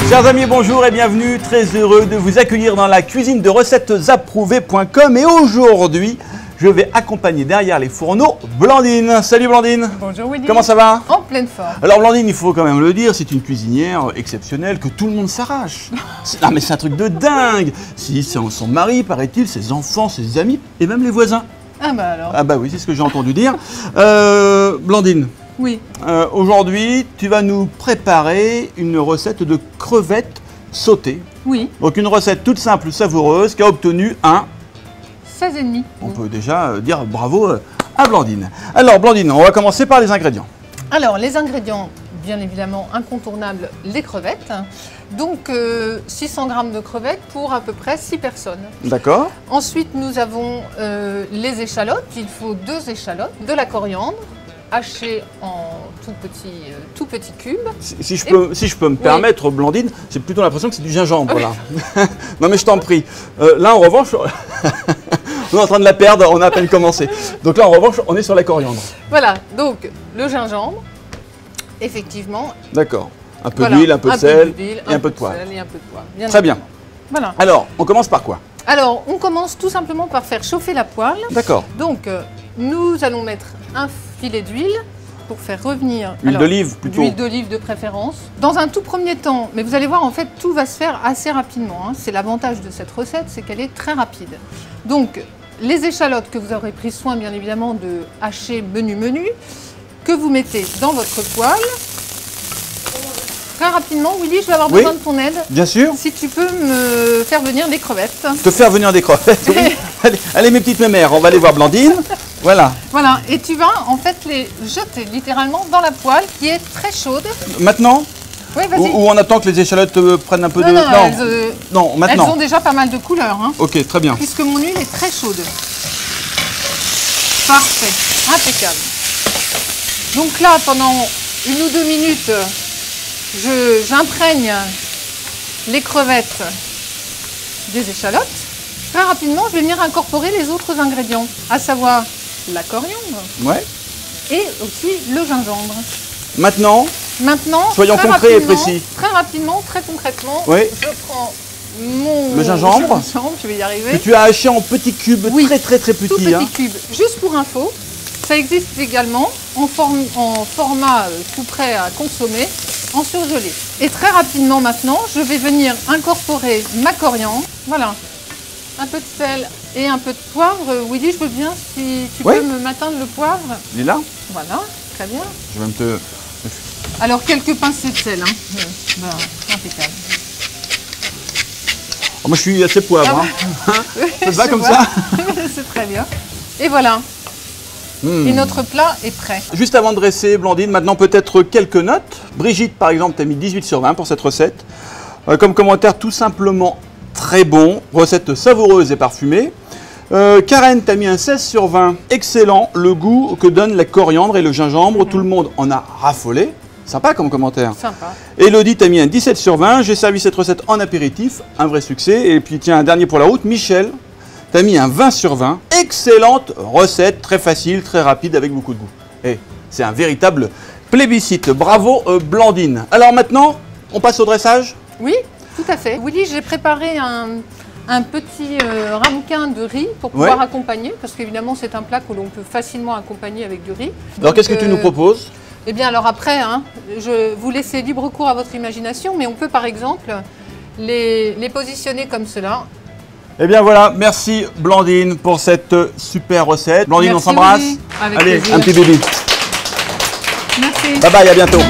Chers amis, bonjour et bienvenue. Très heureux de vous accueillir dans la cuisine de recettesapprouvé.com. Et aujourd'hui, je vais accompagner derrière les fourneaux Blandine. Salut Blandine. Bonjour Willy. Comment ça va? En pleine forme. Alors Blandine, il faut quand même le dire, c'est une cuisinière exceptionnelle que tout le monde s'arrache. Non mais c'est un truc de dingue. Si, c'est son mari, paraît-il, ses enfants, ses amis et même les voisins. Ah bah alors. Ah bah oui, c'est ce que j'ai entendu dire. Blandine. Oui. Aujourd'hui, tu vas nous préparer une recette de crevettes sautées. Oui. Donc une recette toute simple, savoureuse, qui a obtenu un... 16,5. On peut déjà dire bravo à Blandine. Alors Blandine, on va commencer par les ingrédients. Alors les ingrédients, bien évidemment incontournables, les crevettes. Donc 600 g de crevettes pour à peu près 6 personnes. D'accord. Ensuite nous avons les échalotes. Il faut 2 échalotes, de la coriandre, haché en tout petit cube. Si je peux me permettre, Blandine, j'ai plutôt l'impression que c'est du gingembre là. Non mais je t'en prie. Là en revanche, on est en train de la perdre, on a à peine commencé. Donc là en revanche, on est sur la coriandre. Voilà, donc le gingembre, effectivement. D'accord. Un peu d'huile, un peu de sel et un peu de poivre. Très bien. Voilà. Alors, on commence par quoi? Alors, on commence tout simplement par faire chauffer la poêle. D'accord. Donc, nous allons mettre un filet d'huile pour faire revenir... Huile d'olive plutôt. Huile d'olive de préférence. Dans un tout premier temps, mais vous allez voir, en fait, tout va se faire assez rapidement. Hein. C'est l'avantage de cette recette, c'est qu'elle est très rapide. Donc, les échalotes que vous aurez pris soin, bien évidemment, de hacher menu, que vous mettez dans votre poêle. Très rapidement, Willy, je vais avoir besoin de ton aide. Bien sûr. Si tu peux me faire venir des crevettes. Te faire venir des crevettes, oui. Allez, mes petites mémères, on va aller voir Blandine. Voilà. Voilà, et tu vas en fait les jeter littéralement dans la poêle qui est très chaude. Maintenant? Oui, vas-y. Ou on attend que les échalotes prennent un peu de... Non, maintenant. Elles ont déjà pas mal de couleurs. Hein, ok, très bien. Puisque mon huile est très chaude. Parfait, impeccable. Donc là, pendant 1 ou 2 minutes... j'imprègne les crevettes des échalotes. Très rapidement, je vais venir incorporer les autres ingrédients, à savoir la coriandre et aussi le gingembre. Maintenant, soyons concrets et précis. Très rapidement, très concrètement, je prends le gingembre, je vais y arriver. Que tu as haché en petits cubes, très petits. Tout petits cubes. Juste pour info, ça existe également en format tout prêt à consommer, en surgelé. Et très rapidement maintenant, je vais venir incorporer ma coriandre. Voilà, un peu de sel et un peu de poivre. Willy, je veux bien si tu peux m'atteindre le poivre. Il est là. Voilà, très bien. Je vais même te... Alors, quelques pincées de sel. Hein. Impeccable. Oh, moi, je suis assez poivre. Ça te va comme ça? C'est très bien. Et voilà. Et notre plat est prêt. Juste avant de dresser, Blandine, maintenant peut-être quelques notes. Brigitte, par exemple, tu as mis 18 sur 20 pour cette recette. Comme commentaire, tout simplement très bon. Recette savoureuse et parfumée. Karen, tu as mis un 16 sur 20. Excellent, le goût que donne la coriandre et le gingembre. Tout le monde en a raffolé. Sympa comme commentaire. Sympa. Elodie, tu as mis un 17 sur 20. J'ai servi cette recette en apéritif. Un vrai succès. Et puis tiens, un dernier pour la route. Michel, tu as mis un 20 sur 20. Excellente recette, très facile, très rapide, avec beaucoup de goût. Et c'est un véritable plébiscite. Bravo Blandine. Alors maintenant, on passe au dressage? Oui, tout à fait. Willy, j'ai préparé un petit ramequin de riz pour pouvoir accompagner, parce qu'évidemment c'est un plat que l'on peut facilement accompagner avec du riz. Alors qu'est-ce que tu nous proposes? Eh bien alors après, je vous laisse libre cours à votre imagination, mais on peut par exemple les positionner comme cela. Eh bien voilà, merci Blandine pour cette super recette. Blandine, on s'embrasse. Avec Allez, plaisir. un petit bébé. Merci. Bye bye, à bientôt.